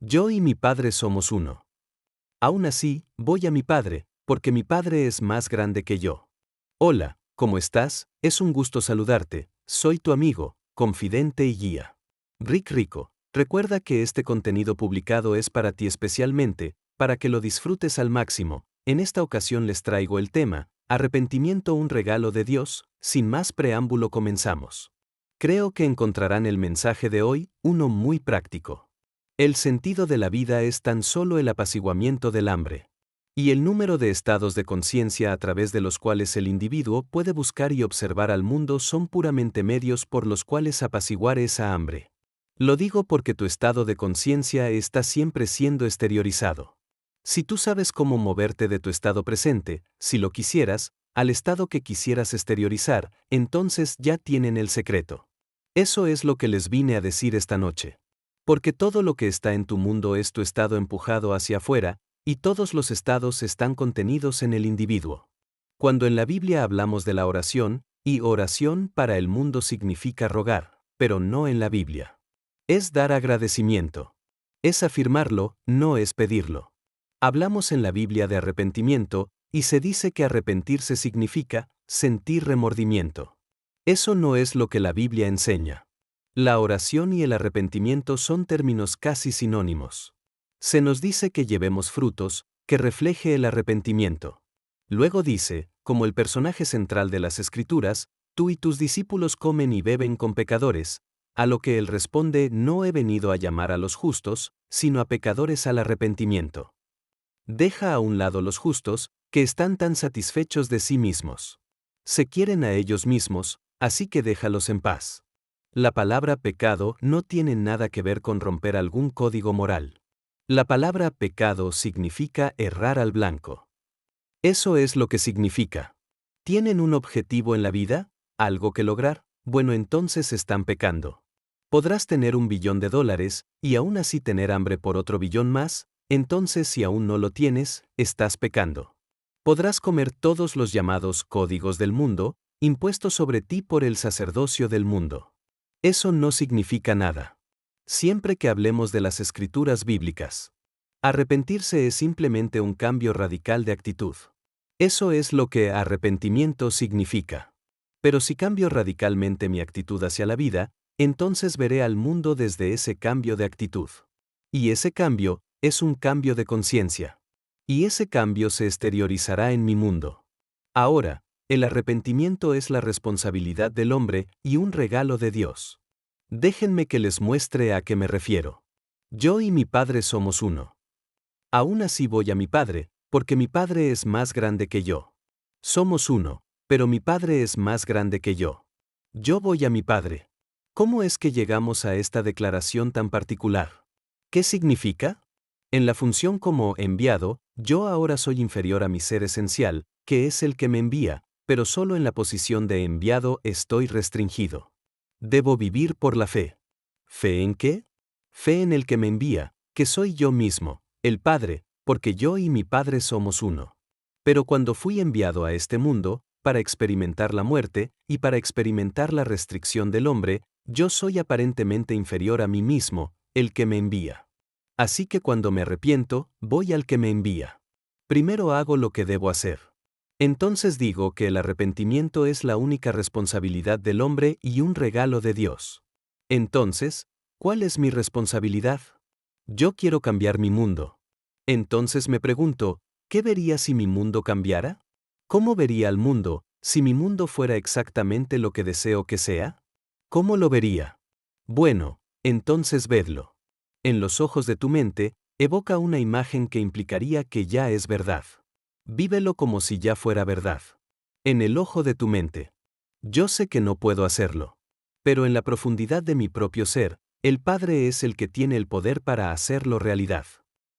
Yo y mi Padre somos uno. Aún así, voy a mi Padre, porque mi Padre es más grande que yo. Hola, ¿cómo estás? Es un gusto saludarte. Soy tu amigo, confidente y guía. Rick Rico, recuerda que este contenido publicado es para ti especialmente, para que lo disfrutes al máximo. En esta ocasión les traigo el tema, arrepentimiento, un regalo de Dios. Sin más preámbulo comenzamos. Creo que encontrarán el mensaje de hoy, uno muy práctico. El sentido de la vida es tan solo el apaciguamiento del hambre. Y el número de estados de conciencia a través de los cuales el individuo puede buscar y observar al mundo son puramente medios por los cuales apaciguar esa hambre. Lo digo porque tu estado de conciencia está siempre siendo exteriorizado. Si tú sabes cómo moverte de tu estado presente, si lo quisieras, al estado que quisieras exteriorizar, entonces ya tienen el secreto. Eso es lo que les vine a decir esta noche. Porque todo lo que está en tu mundo es tu estado empujado hacia afuera, y todos los estados están contenidos en el individuo. Cuando en la Biblia hablamos de la oración, y oración para el mundo significa rogar, pero no en la Biblia. Es dar agradecimiento. Es afirmarlo, no es pedirlo. Hablamos en la Biblia de arrepentimiento, y se dice que arrepentirse significa sentir remordimiento. Eso no es lo que la Biblia enseña. La oración y el arrepentimiento son términos casi sinónimos. Se nos dice que llevemos frutos, que refleje el arrepentimiento. Luego dice, como el personaje central de las Escrituras, tú y tus discípulos comen y beben con pecadores, a lo que él responde, no he venido a llamar a los justos, sino a pecadores al arrepentimiento. Deja a un lado los justos, que están tan satisfechos de sí mismos. Se quieren a ellos mismos, así que déjalos en paz. La palabra pecado no tiene nada que ver con romper algún código moral. La palabra pecado significa errar al blanco. Eso es lo que significa. ¿Tienen un objetivo en la vida? ¿Algo que lograr? Bueno, entonces están pecando. Podrás tener $1 billón y aún así tener hambre por otro billón más, entonces si aún no lo tienes, estás pecando. Podrás comer todos los llamados códigos del mundo, impuestos sobre ti por el sacerdocio del mundo. Eso no significa nada. Siempre que hablemos de las escrituras bíblicas, arrepentirse es simplemente un cambio radical de actitud. Eso es lo que arrepentimiento significa. Pero si cambio radicalmente mi actitud hacia la vida, entonces veré al mundo desde ese cambio de actitud. Y ese cambio es un cambio de conciencia. Y ese cambio se exteriorizará en mi mundo. Ahora, el arrepentimiento es la responsabilidad del hombre y un regalo de Dios. Déjenme que les muestre a qué me refiero. Yo y mi Padre somos uno. Aún así voy a mi Padre, porque mi Padre es más grande que yo. Somos uno, pero mi Padre es más grande que yo. Yo voy a mi Padre. ¿Cómo es que llegamos a esta declaración tan particular? ¿Qué significa? En la función como enviado, yo ahora soy inferior a mi ser esencial, que es el que me envía, pero solo en la posición de enviado estoy restringido. Debo vivir por la fe. ¿Fe en qué? Fe en el que me envía, que soy yo mismo, el Padre, porque yo y mi Padre somos uno. Pero cuando fui enviado a este mundo, para experimentar la muerte y para experimentar la restricción del hombre, yo soy aparentemente inferior a mí mismo, el que me envía. Así que cuando me arrepiento, voy al que me envía. Primero hago lo que debo hacer. Entonces digo que el arrepentimiento es la única responsabilidad del hombre y un regalo de Dios. Entonces, ¿cuál es mi responsabilidad? Yo quiero cambiar mi mundo. Entonces me pregunto, ¿qué vería si mi mundo cambiara? ¿Cómo vería al mundo si mi mundo fuera exactamente lo que deseo que sea? ¿Cómo lo vería? Bueno, entonces vedlo. En los ojos de tu mente, evoca una imagen que implicaría que ya es verdad. Vívelo como si ya fuera verdad. En el ojo de tu mente. Yo sé que no puedo hacerlo. Pero en la profundidad de mi propio ser, el Padre es el que tiene el poder para hacerlo realidad.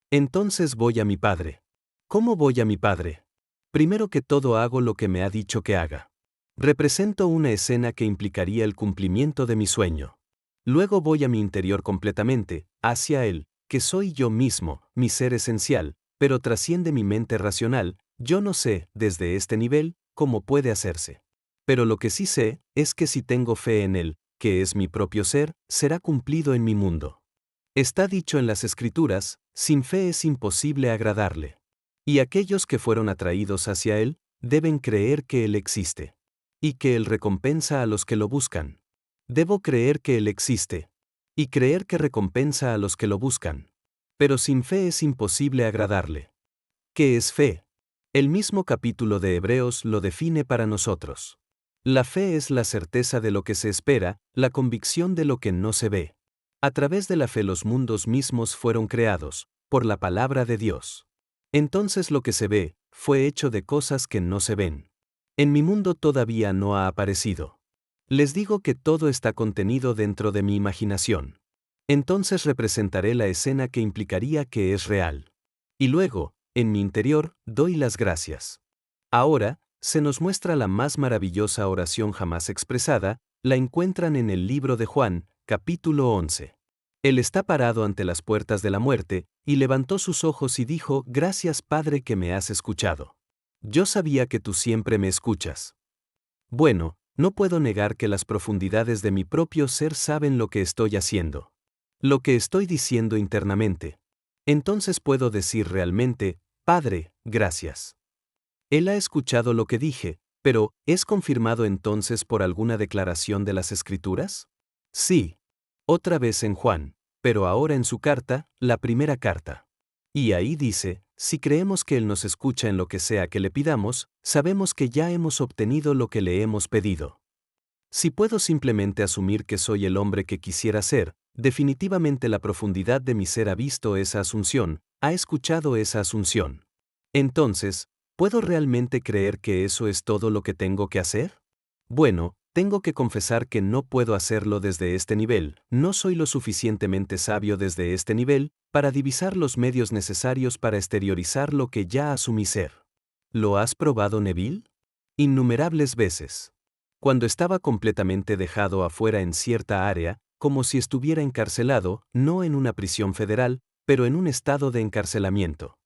Entonces voy a mi Padre. ¿Cómo voy a mi Padre? Primero que todo hago lo que me ha dicho que haga. Represento una escena que implicaría el cumplimiento de mi sueño. Luego voy a mi interior completamente, hacia Él, que soy yo mismo, mi ser esencial, pero trasciende mi mente racional. Yo no sé, desde este nivel, cómo puede hacerse. Pero lo que sí sé, es que si tengo fe en Él, que es mi propio ser, será cumplido en mi mundo. Está dicho en las Escrituras, sin fe es imposible agradarle. Y aquellos que fueron atraídos hacia Él, deben creer que Él existe. Y que Él recompensa a los que lo buscan. Debo creer que Él existe. Y creer que recompensa a los que lo buscan. Pero sin fe es imposible agradarle. ¿Qué es fe? El mismo capítulo de Hebreos lo define para nosotros. La fe es la certeza de lo que se espera, la convicción de lo que no se ve. A través de la fe los mundos mismos fueron creados, por la palabra de Dios. Entonces lo que se ve, fue hecho de cosas que no se ven. En mi mundo todavía no ha aparecido. Les digo que todo está contenido dentro de mi imaginación. Entonces representaré la escena que implicaría que es real. Y luego, en mi interior, doy las gracias. Ahora, se nos muestra la más maravillosa oración jamás expresada, la encuentran en el libro de Juan, capítulo 11. Él está parado ante las puertas de la muerte, y levantó sus ojos y dijo: Gracias, Padre, que me has escuchado. Yo sabía que tú siempre me escuchas. Bueno, no puedo negar que las profundidades de mi propio ser saben lo que estoy haciendo. Lo que estoy diciendo internamente. Entonces puedo decir realmente: Padre, gracias. Él ha escuchado lo que dije, pero ¿es confirmado entonces por alguna declaración de las Escrituras? Sí. Otra vez en Juan, pero ahora en su carta, la primera carta. Y ahí dice: si creemos que Él nos escucha en lo que sea que le pidamos, sabemos que ya hemos obtenido lo que le hemos pedido. Si puedo simplemente asumir que soy el hombre que quisiera ser, definitivamente la profundidad de mi ser ha visto esa asunción, ha escuchado esa asunción. Entonces, ¿puedo realmente creer que eso es todo lo que tengo que hacer? Bueno, tengo que confesar que no puedo hacerlo desde este nivel, no soy lo suficientemente sabio desde este nivel, para divisar los medios necesarios para exteriorizar lo que ya asumí ser. ¿Lo has probado, Neville? Innumerables veces. Cuando estaba completamente dejado afuera en cierta área, como si estuviera encarcelado, no en una prisión federal, pero en un estado de encarcelamiento.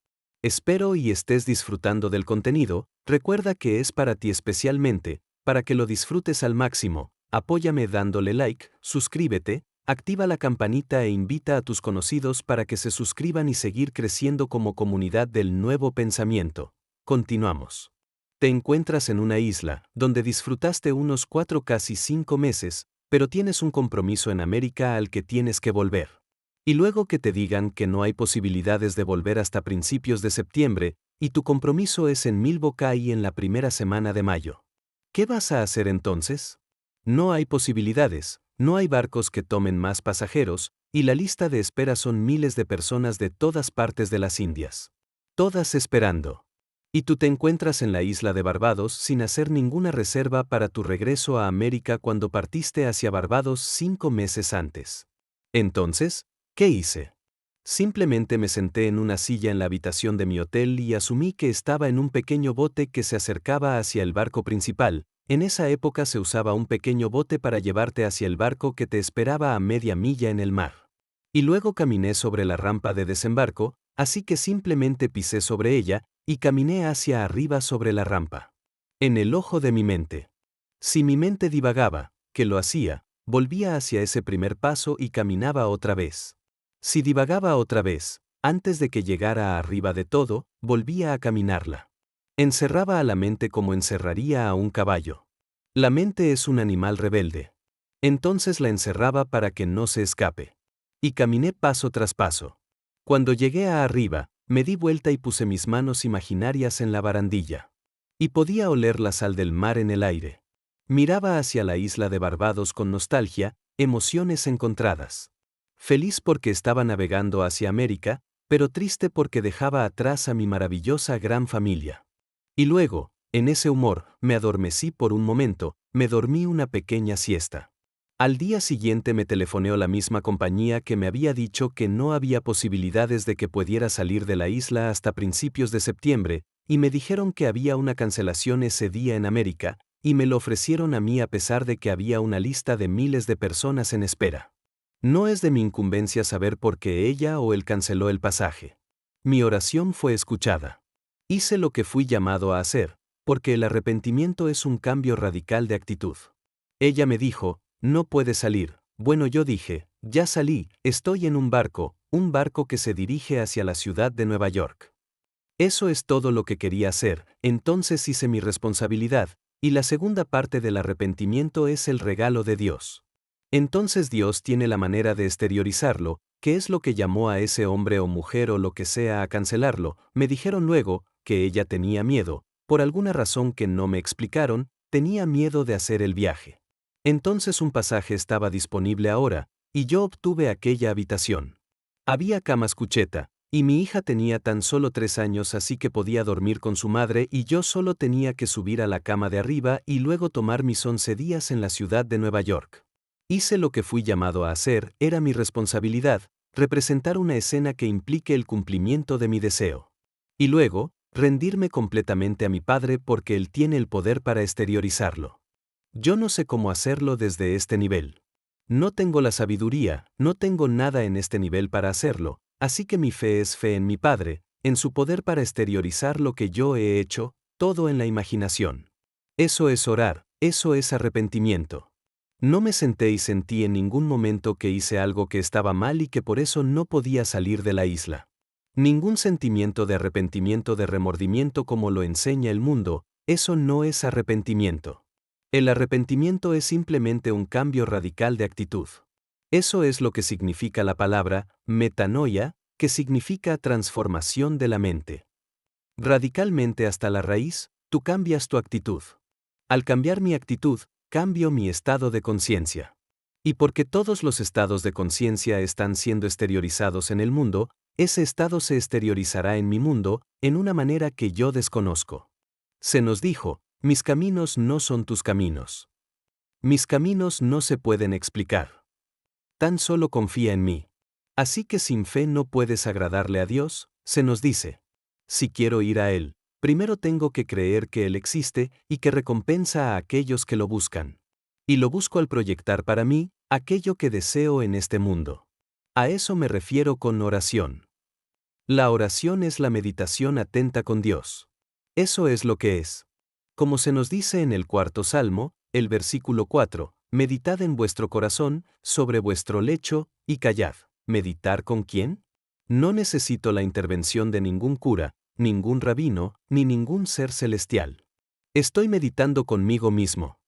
Espero y estés disfrutando del contenido, recuerda que es para ti especialmente, para que lo disfrutes al máximo, apóyame dándole like, suscríbete, activa la campanita e invita a tus conocidos para que se suscriban y seguir creciendo como comunidad del nuevo pensamiento. Continuamos. Te encuentras en una isla, donde disfrutaste unos 4 casi 5 meses, pero tienes un compromiso en América al que tienes que volver. Y luego que te digan que no hay posibilidades de volver hasta principios de septiembre, y tu compromiso es en Milwaukee en la primera semana de mayo. ¿Qué vas a hacer entonces? No hay posibilidades, no hay barcos que tomen más pasajeros, y la lista de espera son miles de personas de todas partes de las Indias. Todas esperando. Y tú te encuentras en la isla de Barbados sin hacer ninguna reserva para tu regreso a América cuando partiste hacia Barbados 5 meses antes. Entonces, ¿qué hice? Simplemente me senté en una silla en la habitación de mi hotel y asumí que estaba en un pequeño bote que se acercaba hacia el barco principal. En esa época se usaba un pequeño bote para llevarte hacia el barco que te esperaba a media milla en el mar. Y luego caminé sobre la rampa de desembarco, así que simplemente pisé sobre ella y caminé hacia arriba sobre la rampa. En el ojo de mi mente. Si mi mente divagaba, que lo hacía, volvía hacia ese primer paso y caminaba otra vez. Si divagaba otra vez, antes de que llegara arriba de todo, volvía a caminarla. Encerraba a la mente como encerraría a un caballo. La mente es un animal rebelde. Entonces la encerraba para que no se escape. Y caminé paso tras paso. Cuando llegué a arriba, me di vuelta y puse mis manos imaginarias en la barandilla. Y podía oler la sal del mar en el aire. Miraba hacia la isla de Barbados con nostalgia, emociones encontradas. Feliz porque estaba navegando hacia América, pero triste porque dejaba atrás a mi maravillosa gran familia. Y luego, en ese humor, me adormecí por un momento, me dormí una pequeña siesta. Al día siguiente me telefoneó la misma compañía que me había dicho que no había posibilidades de que pudiera salir de la isla hasta principios de septiembre, y me dijeron que había una cancelación ese día en América, y me lo ofrecieron a mí a pesar de que había una lista de miles de personas en espera. No es de mi incumbencia saber por qué ella o él canceló el pasaje. Mi oración fue escuchada. Hice lo que fui llamado a hacer, porque el arrepentimiento es un cambio radical de actitud. Ella me dijo: no puedes salir. Bueno, yo dije: Ya salí, estoy en un barco que se dirige hacia la ciudad de Nueva York. Eso es todo lo que quería hacer, entonces hice mi responsabilidad, y la segunda parte del arrepentimiento es el regalo de Dios. Entonces Dios tiene la manera de exteriorizarlo, que es lo que llamó a ese hombre o mujer o lo que sea a cancelarlo. Me dijeron luego que ella tenía miedo, por alguna razón que no me explicaron, tenía miedo de hacer el viaje. Entonces un pasaje estaba disponible ahora, y yo obtuve aquella habitación. Había camas cucheta, y mi hija tenía tan solo 3 años, así que podía dormir con su madre y yo solo tenía que subir a la cama de arriba y luego tomar mis 11 días en la ciudad de Nueva York. Hice lo que fui llamado a hacer, era mi responsabilidad, representar una escena que implique el cumplimiento de mi deseo. Y luego, rendirme completamente a mi padre porque él tiene el poder para exteriorizarlo. Yo no sé cómo hacerlo desde este nivel. No tengo la sabiduría, no tengo nada en este nivel para hacerlo, así que mi fe es fe en mi Padre, en su poder para exteriorizar lo que yo he hecho, todo en la imaginación. Eso es orar, eso es arrepentimiento. No me senté y sentí en ningún momento que hice algo que estaba mal y que por eso no podía salir de la isla. Ningún sentimiento de arrepentimiento, de remordimiento como lo enseña el mundo, eso no es arrepentimiento. El arrepentimiento es simplemente un cambio radical de actitud. Eso es lo que significa la palabra metanoia, que significa transformación de la mente. Radicalmente hasta la raíz, tú cambias tu actitud. Al cambiar mi actitud, cambio mi estado de conciencia. Y porque todos los estados de conciencia están siendo exteriorizados en el mundo, ese estado se exteriorizará en mi mundo, en una manera que yo desconozco. Se nos dijo, mis caminos no son tus caminos. Mis caminos no se pueden explicar. Tan solo confía en mí. Así que sin fe no puedes agradarle a Dios, se nos dice. Si quiero ir a Él, primero tengo que creer que Él existe y que recompensa a aquellos que lo buscan. Y lo busco al proyectar para mí aquello que deseo en este mundo. A eso me refiero con oración. La oración es la meditación atenta con Dios. Eso es lo que es. Como se nos dice en el 4º Salmo, el versículo 4, meditad en vuestro corazón, sobre vuestro lecho, y callad. ¿Meditar con quién? No necesito la intervención de ningún cura, ningún rabino, ni ningún ser celestial. Estoy meditando conmigo mismo.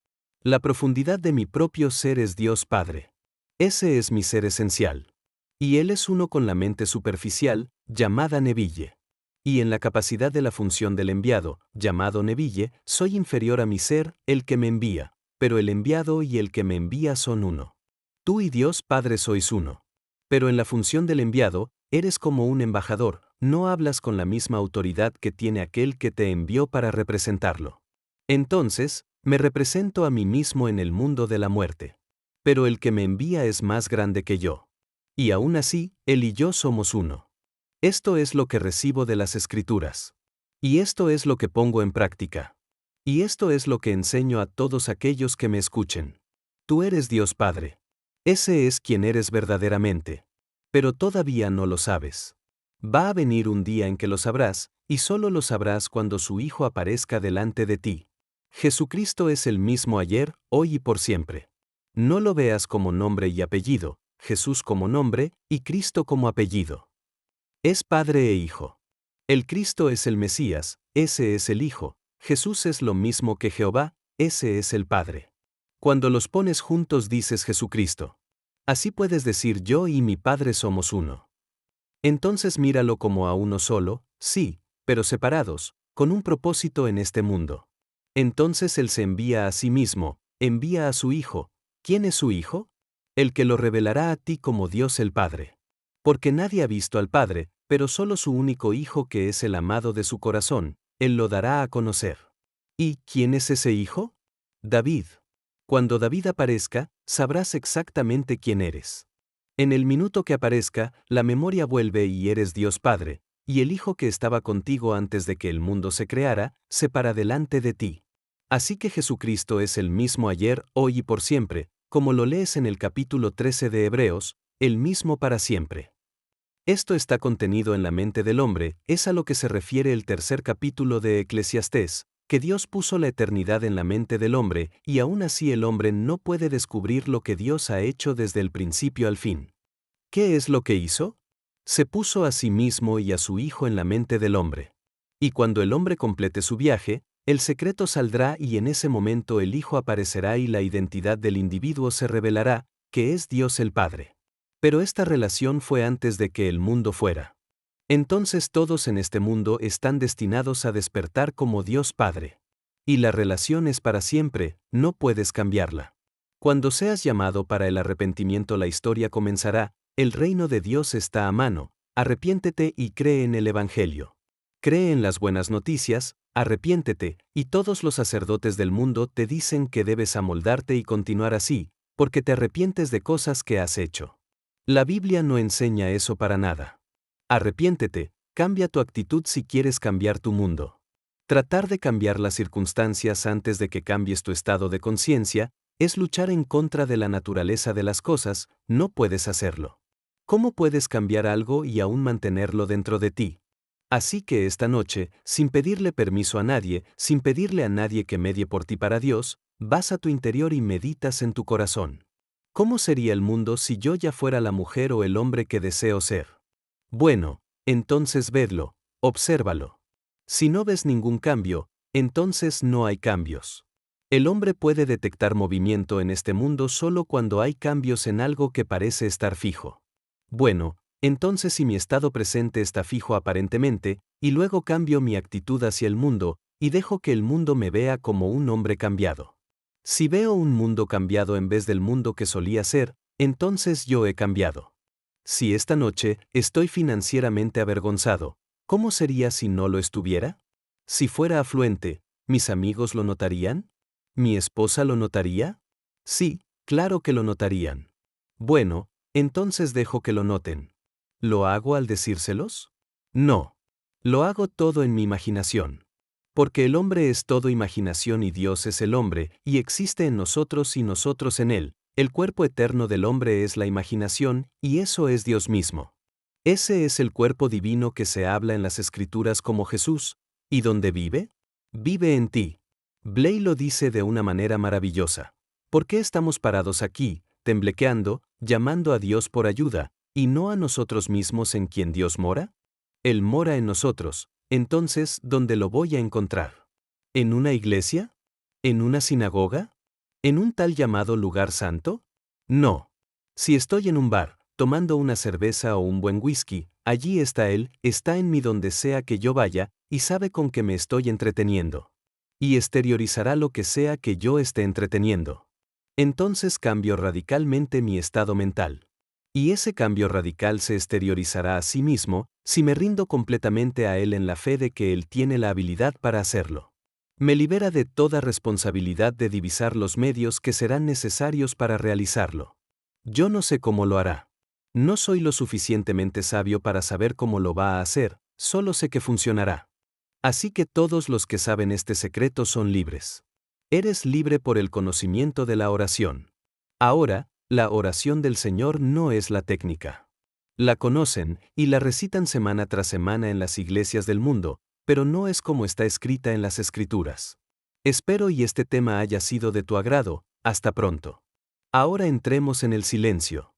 La profundidad de mi propio ser es Dios Padre. Ese es mi ser esencial. Y Él es uno con la mente superficial, llamada Neville. Y en la capacidad de la función del enviado, llamado Neville, soy inferior a mi ser, el que me envía, pero el enviado y el que me envía son uno. Tú y Dios Padre sois uno. Pero en la función del enviado, eres como un embajador, no hablas con la misma autoridad que tiene aquel que te envió para representarlo. Entonces, me represento a mí mismo en el mundo de la muerte. Pero el que me envía es más grande que yo. Y aún así, Él y yo somos uno. Esto es lo que recibo de las Escrituras. Y esto es lo que pongo en práctica. Y esto es lo que enseño a todos aquellos que me escuchen. Tú eres Dios Padre. Ese es quien eres verdaderamente. Pero todavía no lo sabes. Va a venir un día en que lo sabrás, y solo lo sabrás cuando su Hijo aparezca delante de ti. Jesucristo es el mismo ayer, hoy y por siempre. No lo veas como nombre y apellido, Jesús como nombre y Cristo como apellido. Es Padre e Hijo. El Cristo es el Mesías, ese es el Hijo. Jesús es lo mismo que Jehová, ese es el Padre. Cuando los pones juntos dices Jesucristo. Así puedes decir yo y mi Padre somos uno. Entonces míralo como a uno solo, sí, pero separados, con un propósito en este mundo. Entonces Él se envía a sí mismo, envía a su Hijo. ¿Quién es su Hijo? El que lo revelará a ti como Dios el Padre. Porque nadie ha visto al Padre, pero solo su único Hijo que es el amado de su corazón, Él lo dará a conocer. ¿Y quién es ese Hijo? David. Cuando David aparezca, sabrás exactamente quién eres. En el minuto que aparezca, la memoria vuelve y eres Dios Padre, y el Hijo que estaba contigo antes de que el mundo se creara, se para delante de ti. Así que Jesucristo es el mismo ayer, hoy y por siempre, como lo lees en el capítulo 13 de Hebreos, el mismo para siempre. Esto está contenido en la mente del hombre, es a lo que se refiere el tercer capítulo de Eclesiastés, que Dios puso la eternidad en la mente del hombre y aún así el hombre no puede descubrir lo que Dios ha hecho desde el principio al fin. ¿Qué es lo que hizo? Se puso a sí mismo y a su Hijo en la mente del hombre. Y cuando el hombre complete su viaje, el secreto saldrá y en ese momento el Hijo aparecerá y la identidad del individuo se revelará, que es Dios el Padre. Pero esta relación fue antes de que el mundo fuera. Entonces todos en este mundo están destinados a despertar como Dios Padre. Y la relación es para siempre, no puedes cambiarla. Cuando seas llamado para el arrepentimiento, la historia comenzará, el reino de Dios está a mano, arrepiéntete y cree en el Evangelio. Cree en las buenas noticias, arrepiéntete, y todos los sacerdotes del mundo te dicen que debes amoldarte y continuar así, porque te arrepientes de cosas que has hecho. La Biblia no enseña eso para nada. Arrepiéntete, cambia tu actitud si quieres cambiar tu mundo. Tratar de cambiar las circunstancias antes de que cambies tu estado de conciencia es luchar en contra de la naturaleza de las cosas, no puedes hacerlo. ¿Cómo puedes cambiar algo y aún mantenerlo dentro de ti? Así que esta noche, sin pedirle permiso a nadie, sin pedirle a nadie que medie por ti para Dios, vas a tu interior y meditas en tu corazón. ¿Cómo sería el mundo si yo ya fuera la mujer o el hombre que deseo ser? Bueno, entonces vedlo, obsérvalo. Si no ves ningún cambio, entonces no hay cambios. El hombre puede detectar movimiento en este mundo solo cuando hay cambios en algo que parece estar fijo. Bueno, entonces si mi estado presente está fijo aparentemente, y luego cambio mi actitud hacia el mundo, y dejo que el mundo me vea como un hombre cambiado. Si veo un mundo cambiado en vez del mundo que solía ser, entonces yo he cambiado. Si esta noche estoy financieramente avergonzado, ¿cómo sería si no lo estuviera? Si fuera afluente, ¿mis amigos lo notarían? ¿Mi esposa lo notaría? Sí, claro que lo notarían. Bueno, entonces dejo que lo noten. ¿Lo hago al decírselos? No. Lo hago todo en mi imaginación. Porque el hombre es todo imaginación y Dios es el hombre, y existe en nosotros y nosotros en él. El cuerpo eterno del hombre es la imaginación, y eso es Dios mismo. Ese es el cuerpo divino que se habla en las Escrituras como Jesús. ¿Y dónde vive? Vive en ti. Blay lo dice de una manera maravillosa. ¿Por qué estamos parados aquí, temblequeando, llamando a Dios por ayuda, y no a nosotros mismos en quien Dios mora? Él mora en nosotros. Entonces, ¿dónde lo voy a encontrar? ¿En una iglesia? ¿En una sinagoga? ¿En un tal llamado lugar santo? No. Si estoy en un bar, tomando una cerveza o un buen whisky, allí está Él, está en mí donde sea que yo vaya, y sabe con qué me estoy entreteniendo. Y exteriorizará lo que sea que yo esté entreteniendo. Entonces cambio radicalmente mi estado mental. Y ese cambio radical se exteriorizará a sí mismo, si me rindo completamente a Él en la fe de que Él tiene la habilidad para hacerlo. Me libera de toda responsabilidad de divisar los medios que serán necesarios para realizarlo. Yo no sé cómo lo hará. No soy lo suficientemente sabio para saber cómo lo va a hacer, solo sé que funcionará. Así que todos los que saben este secreto son libres. Eres libre por el conocimiento de la oración. Ahora, la oración del Señor no es la técnica. La conocen y la recitan semana tras semana en las iglesias del mundo, pero no es como está escrita en las Escrituras. Espero y este tema haya sido de tu agrado. Hasta pronto. Ahora entremos en el silencio.